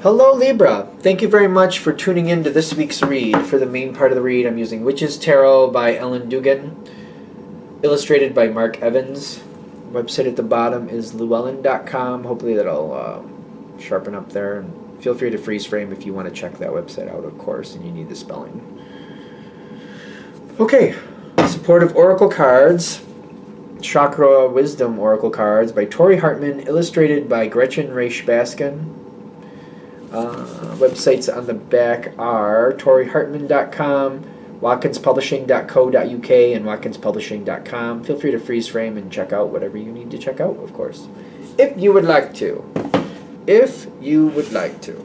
Hello Libra! Thank you very much for tuning in to this week's read. For the main part of the read, I'm using Witch's Tarot by Ellen Dugan, illustrated by Mark Evans. Website at the bottom is llewellyn.com. Hopefully that'll sharpen up there. And feel free to freeze frame if you want to check that website out, of course, and you need the spelling. Okay, Supportive Oracle Cards. Chakra Wisdom Oracle Cards by Tori Hartman, illustrated by Gretchen Raish-Baskin. Websites on the back are torihartman.com, watkinspublishing.co.uk, and watkinspublishing.com. Feel free to freeze frame and check out whatever you need to check out, of course, if you would like to. If you would like to.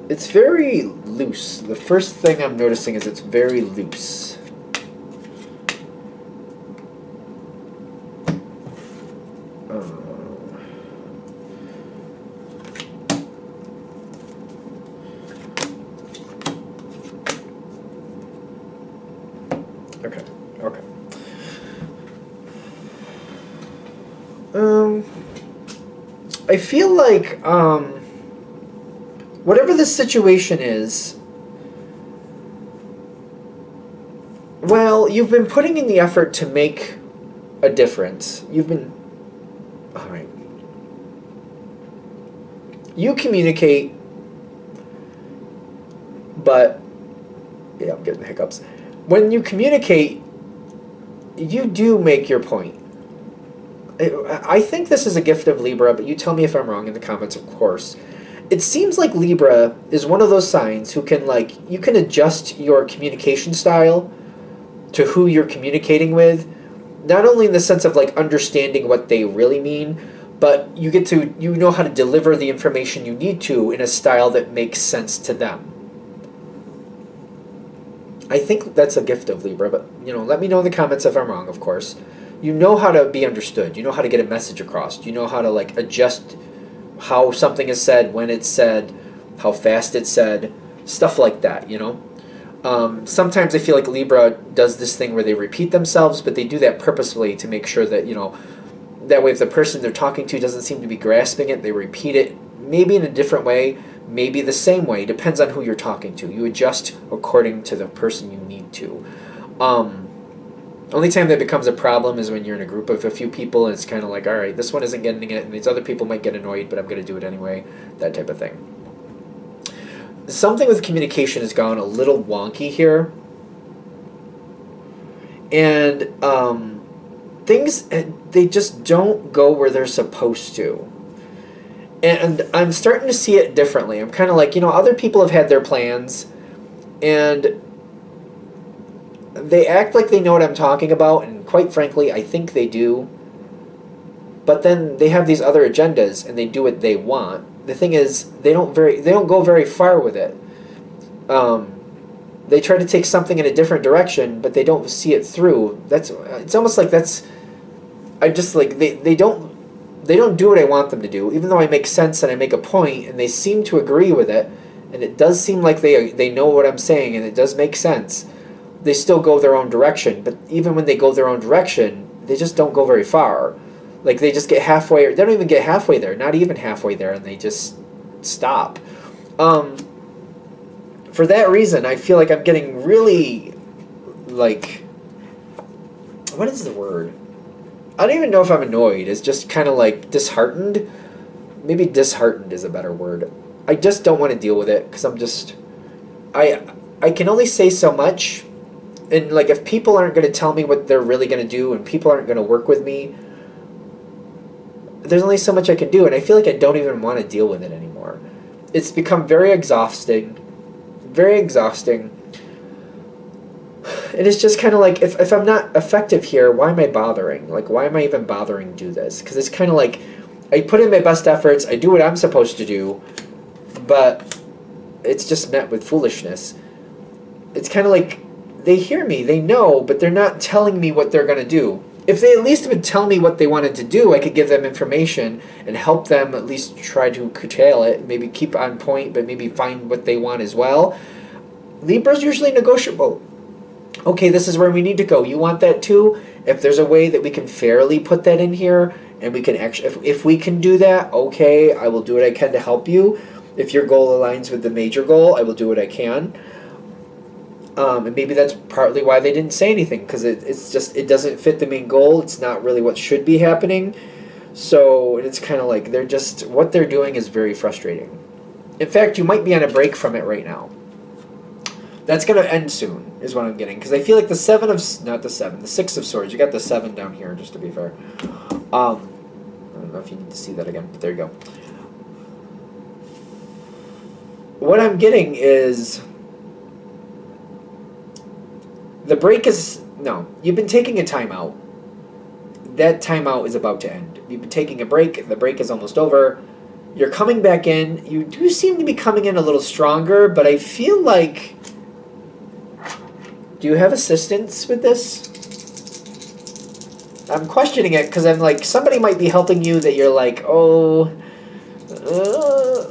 It's very loose. The first thing I'm noticing is it's very loose. Okay. I feel like, whatever the situation is, well, you've been putting in the effort to make a difference. You've been, alright. You communicate, but, yeah, I'm getting the hiccups. When you communicate, you do make your point. I think this is a gift of Libra, but you tell me if I'm wrong in the comments, of course. It seems like Libra is one of those signs who can, like, you can adjust your communication style to who you're communicating with, not only in the sense of, like, understanding what they really mean, but you know how to deliver the information you need to in a style that makes sense to them. I think that's a gift of Libra, but, you know, let me know in the comments if I'm wrong, of course. You know how to be understood. You know how to get a message across. You know how to, like, adjust how something is said, when it's said, how fast it's said, stuff like that, you know? Sometimes I feel like Libra does this thing where they repeat themselves, but they do that purposefully to make sure that, you know, that way if the person they're talking to doesn't seem to be grasping it, they repeat it, maybe in a different way, maybe the same way. Depends on who you're talking to. You adjust according to the person you need to. Only time that becomes a problem is when you're in a group of a few people and it's kind of like, all right, this one isn't getting it, and these other people might get annoyed, but I'm going to do it anyway, that type of thing. Something with communication has gone a little wonky here. And things, they just don't go where they're supposed to. And I'm starting to see it differently. I'm kind of like, you know, other people have had their plans, and they act like they know what I'm talking about, and quite frankly, I think they do. But then they have these other agendas, and they do what they want. The thing is, they don't go very far with it. They try to take something in a different direction, but they don't see it through. It's almost like I just like they don't do what I want them to do, even though I make sense and I make a point, and they seem to agree with it, and it does seem like they know what I'm saying, and it does make sense. They still go their own direction, but even when they go their own direction, they just don't go very far. Like, they just get halfway, or they don't even get halfway there, not even halfway there, and they just stop. For that reason, I feel like I'm getting really, like, what is the word? I don't even know if I'm annoyed. It's just kind of like disheartened. Maybe disheartened is a better word. I just don't want to deal with it, because I'm just, I can only say so much. And, like, if people aren't going to tell me what they're really going to do, and people aren't going to work with me, there's only so much I can do, and I feel like I don't even want to deal with it anymore. It's become very exhausting. Very exhausting. And it's just kind of like, if I'm not effective here, why am I bothering? Like, why am I even bothering to do this? Because it's kind of like, I put in my best efforts, I do what I'm supposed to do, but it's just met with foolishness. It's kind of like, they hear me, they know, but they're not telling me what they're going to do. If they at least would tell me what they wanted to do, I could give them information and help them at least try to curtail it, maybe keep on point, but maybe find what they want as well. Libra's usually negotiable. Okay, this is where we need to go. You want that too? If there's a way that we can fairly put that in here And we can actually, if we can do that, okay, I will do what I can to help you. If your goal aligns with the major goal, I will do what I can. And maybe that's partly why they didn't say anything, because it's just, it doesn't fit the main goal. It's not really what should be happening. So it's kind of like they're just, what they're doing is very frustrating. In fact, you might be on a break from it right now. That's going to end soon, is what I'm getting. Because I feel like the the 6 of Swords. You got the 7 down here, just to be fair. I don't know if you need to see that again, but there you go. What I'm getting is the break is, no, you've been taking a timeout. That timeout is about to end. You've been taking a break. The break is almost over. You're coming back in. You do seem to be coming in a little stronger, but I feel like... Do you have assistance with this? I'm questioning it because I'm like, somebody might be helping you that you're like, oh...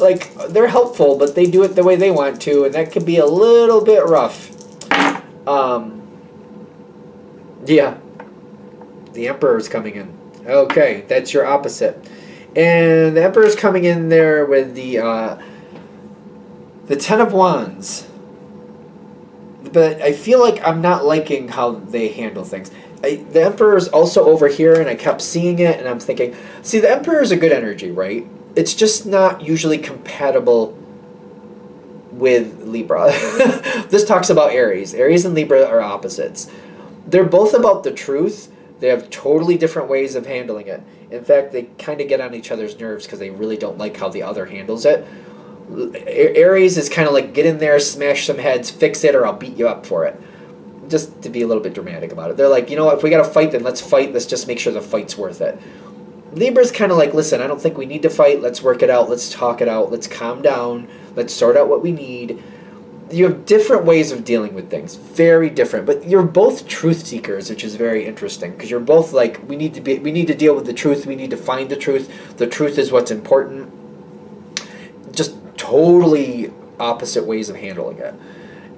like, they're helpful, but they do it the way they want to, and that could be a little bit rough. Yeah. The Emperor's coming in. Okay, that's your opposite. And the Emperor's coming in there with the 10 of Wands. But I feel like I'm not liking how they handle things. The Emperor's also over here, and I kept seeing it, and I'm thinking, see, the Emperor's a good energy, right? It's just not usually compatible with Libra. This talks about Aries. Aries and Libra are opposites. They're both about the truth. They have totally different ways of handling it. In fact, they kind of get on each other's nerves because they really don't like how the other handles it. Aries is kind of like, get in there, smash some heads, fix it, or I'll beat you up for it. Just to be a little bit dramatic about it. They're like, you know what, if we got to fight, then let's fight. Let's just make sure the fight's worth it. Libra's kind of like, listen, I don't think we need to fight. Let's work it out. Let's talk it out. Let's calm down. Let's sort out what we need. You have different ways of dealing with things. Very different. But you're both truth seekers, which is very interesting. Because you're both like, we need to deal with the truth. We need to find the truth. The truth is what's important. Just totally opposite ways of handling it.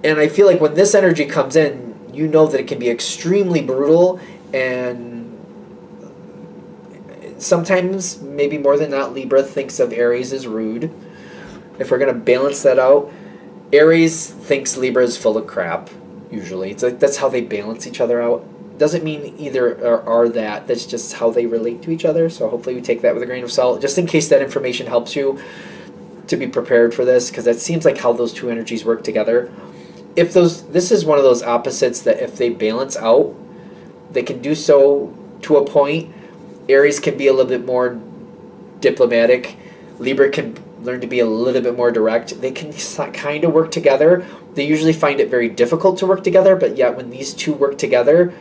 And I feel like when this energy comes in, you know that it can be extremely brutal, and sometimes, maybe more than not, Libra thinks of Aries as rude. If we're going to balance that out, Aries thinks Libra is full of crap, usually. It's like that's how they balance each other out. Doesn't mean either are that. That's just how they relate to each other. So hopefully we take that with a grain of salt, just in case that information helps you to be prepared for this, because that seems like how those two energies work together. If this is one of those opposites that if they balance out, they can do so to a point. Aries can be a little bit more diplomatic. Libra can learn to be a little bit more direct. They can kind of work together. They usually find it very difficult to work together, but yet when these two work together,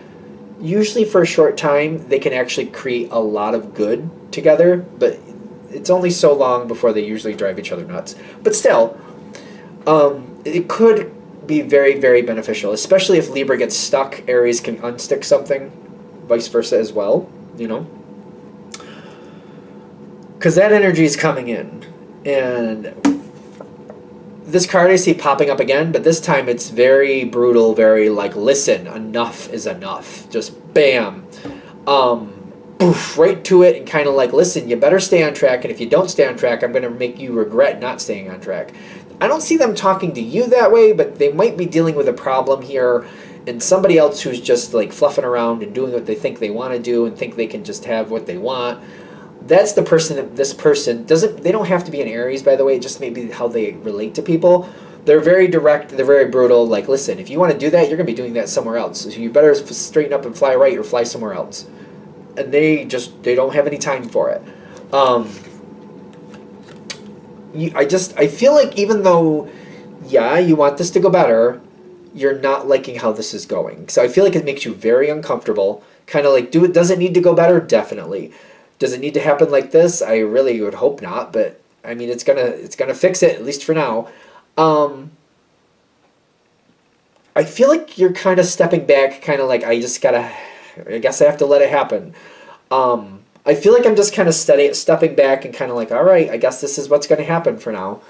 usually for a short time, they can actually create a lot of good together, but it's only so long before they usually drive each other nuts. But still, it could be very, very beneficial, especially if Libra gets stuck. Aries can unstick something, vice versa as well, you know? Because that energy is coming in. And this card I see popping up again, but this time it's very brutal, very like, listen, enough is enough. Just bam. Poof, right to it, and kind of like, listen, you better stay on track, and if you don't stay on track, I'm going to make you regret not staying on track. I don't see them talking to you that way, but they might be dealing with a problem here, and somebody else who's just like fluffing around and doing what they think they want to do and think they can just have what they want. That's the person that this person doesn't, they don't have to be an Aries, by the way, just maybe how they relate to people. They're very direct, they're very brutal, like, listen, if you want to do that, you're going to be doing that somewhere else. So you better straighten up and fly right or fly somewhere else. And they don't have any time for it. I feel like even though, yeah, you want this to go better, you're not liking how this is going. So I feel like it makes you very uncomfortable. Kind of like, does it need to go better? Definitely. Does it need to happen like this? I really would hope not, but I mean, it's gonna fix it, at least for now. I feel like you're kind of stepping back, kind of like, I guess I have to let it happen. I feel like I'm just kind of stepping back and kind of like, all right, I guess this is what's going to happen for now.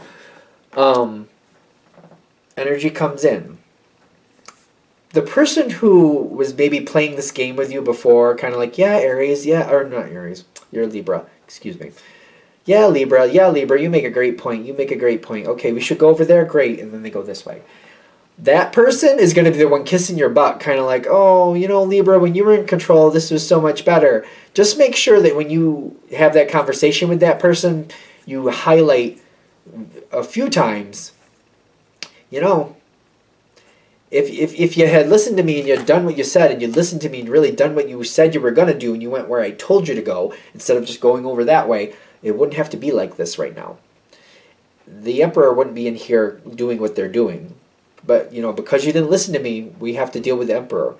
Energy comes in. the person who was maybe playing this game with you before, kind of like, yeah, Aries, yeah, or not Aries, you're Libra, excuse me. Yeah, Libra, you make a great point, you make a great point. Okay, we should go over there, great, and then they go this way. That person is going to be the one kissing your butt, kind of like, oh, you know, Libra, when you were in control, this was so much better. Just make sure that when you have that conversation with that person, you highlight a few times, you know, if you had listened to me and you had done what you said, and you listened to me and really done what you said you were going to do, and you went where I told you to go, instead of just going over that way, it wouldn't have to be like this right now. The Emperor wouldn't be in here doing what they're doing. But, you know, because you didn't listen to me, we have to deal with the Emperor.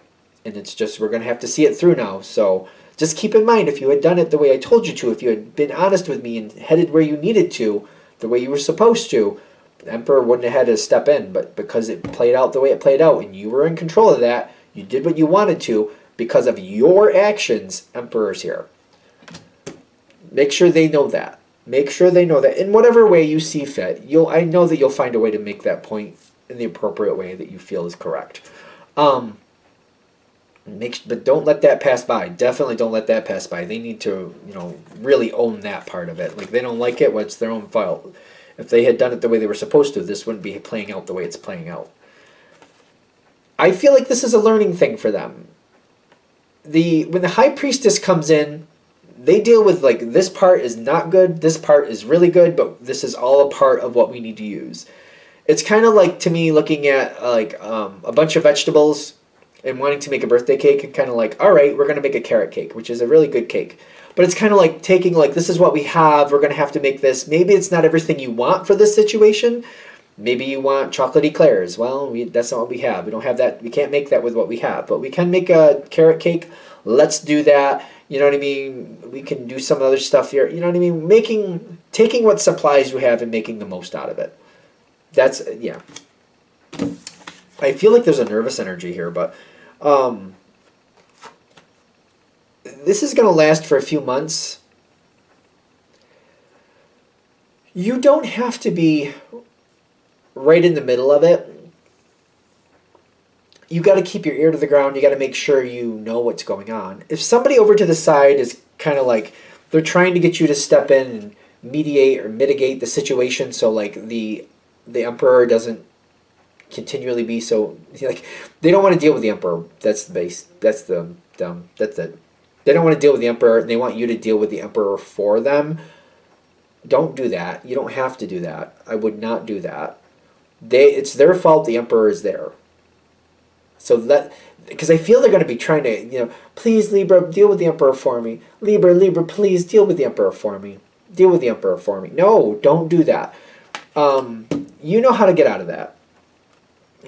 And it's just, we're going to have to see it through now. So just keep in mind, if you had done it the way I told you to, if you had been honest with me and headed where you needed to, the way you were supposed to, the Emperor wouldn't have had to step in. But because it played out the way it played out, and you were in control of that, you did what you wanted to, because of your actions, Emperor's here. Make sure they know that. Make sure they know that. In whatever way you see fit, I know that you'll find a way to make that point in the appropriate way that you feel is correct. But don't let that pass by. Definitely don't let that pass by. They need to, you know, really own that part of it. Like, they don't like it, well, it's their own fault. If they had done it the way they were supposed to, this wouldn't be playing out the way it's playing out. I feel like this is a learning thing for them. When the High Priestess comes in, they deal with, like, this part is not good, this part is really good, but this is all a part of what we need to use. It's kind of like, to me, looking at, like, a bunch of vegetables and wanting to make a birthday cake, and kind of like, all right, we're going to make a carrot cake, which is a really good cake. But it's kind of like taking, like, this is what we have, we're going to have to make this. Maybe it's not everything you want for this situation. Maybe you want chocolate eclairs. Well, that's not what we have. We don't have that. We can't make that with what we have. But we can make a carrot cake. Let's do that. You know what I mean? We can do some other stuff here. You know what I mean? Taking what supplies you have and making the most out of it. That's, yeah. I feel like there's a nervous energy here, but this is going to last for a few months. You don't have to be right in the middle of it. You got to keep your ear to the ground. You got to make sure you know what's going on. If somebody over to the side is kind of like, they're trying to get you to step in and mediate or mitigate the situation, so like the Emperor doesn't continually be so, like, they don't want to deal with the Emperor. That's the base. That's it. They don't want to deal with the Emperor. They want you to deal with the Emperor for them. Don't do that. You don't have to do that. I would not do that. It's their fault the Emperor is there. So that, because I feel they're going to be trying to, you know, please, Libra, deal with the Emperor for me. Libra, please deal with the Emperor for me. Deal with the Emperor for me. No, don't do that. You know how to get out of that.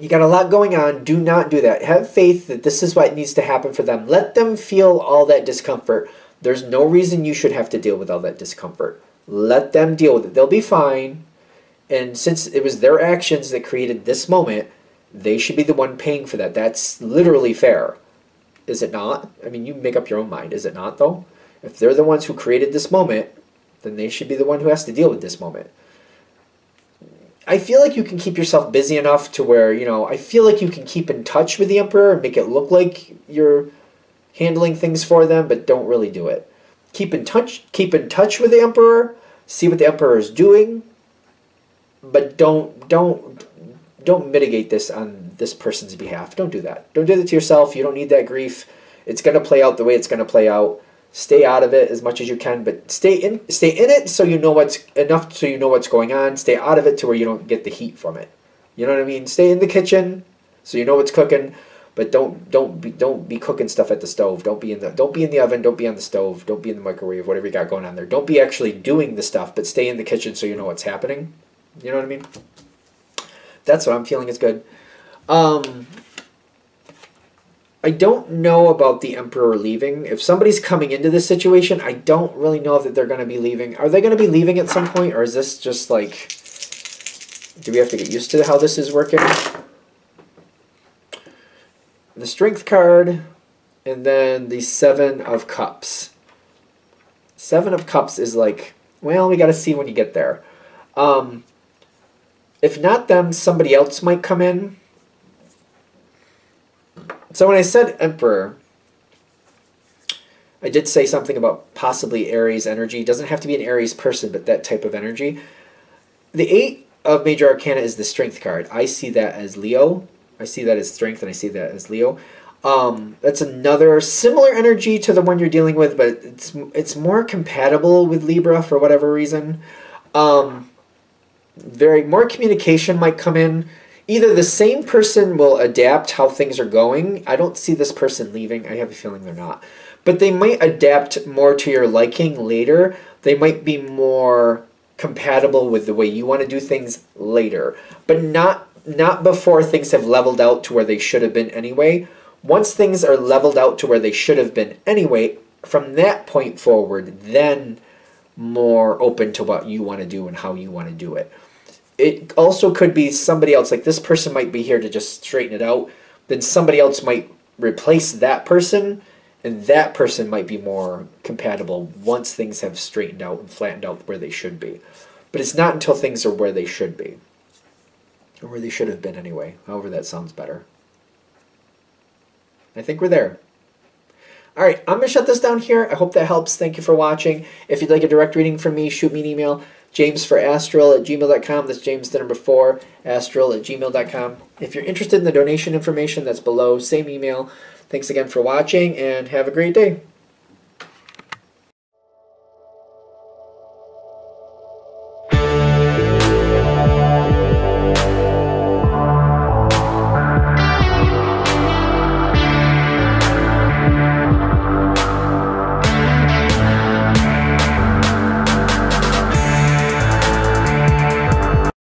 You got a lot going on. Do not do that. Have faith that this is what needs to happen for them. Let them feel all that discomfort. There's no reason you should have to deal with all that discomfort. Let them deal with it. They'll be fine. And since it was their actions that created this moment, they should be the one paying for that. That's literally fair. Is it not? I mean, you make up your own mind. Is it not, though? If they're the ones who created this moment, then they should be the one who has to deal with this moment. I feel like you can keep yourself busy enough to where, you know, I feel like you can keep in touch with the Emperor and make it look like you're handling things for them, but don't really do it. Keep in touch with the Emperor, see what the Emperor is doing, but don't mitigate this on this person's behalf. Don't do that. Don't do that to yourself. You don't need that grief. It's going to play out the way it's going to play out. Stay out of it as much as you can, but stay in it so you know what's going on. Stay out of it to where you don't get the heat from it. You know what I mean? Stay in the kitchen so you know what's cooking, but don't be cooking stuff at the stove. Don't be in the oven. Don't be on the stove. Don't be in the microwave. Whatever you got going on there. Don't be actually doing the stuff, but stay in the kitchen so you know what's happening. You know what I mean? That's what I'm feeling is good. I don't know about the Emperor leaving. If somebody's coming into this situation, I don't really know that they're going to be leaving. Are they going to be leaving at some point, or is this just like, do we have to get used to how this is working? The Strength card, and then the Seven of Cups. Seven of Cups is like, well, we got to see when you get there. If not them, somebody else might come in. So when I said Emperor, I did say something about possibly Aries energy. It doesn't have to be an Aries person, but that type of energy. The 8 of Major Arcana is the Strength card. I see that as Leo. I see that as Strength, and I see that as Leo. That's another similar energy to the one you're dealing with, but it's more compatible with Libra for whatever reason. More communication might come in. Either the same person will adapt how things are going. I don't see this person leaving. I have a feeling they're not. But they might adapt more to your liking later. They might be more compatible with the way you want to do things later. But not before things have leveled out to where they should have been anyway. Once things are leveled out to where they should have been anyway, from that point forward, then more open to what you want to do and how you want to do it. It also could be somebody else, like this person might be here to just straighten it out, then somebody else might replace that person, and that person might be more compatible once things have straightened out and flattened out where they should be. But it's not until things are where they should be, or where they should have been anyway, however that sounds better. I think we're there. All right, I'm going to shut this down here. I hope that helps. Thank you for watching. If you'd like a direct reading from me, shoot me an email, jamesforastral@gmail.com. That's James the number 4, astral@gmail.com. If you're interested in the donation information, that's below. Same email. Thanks again for watching, and have a great day.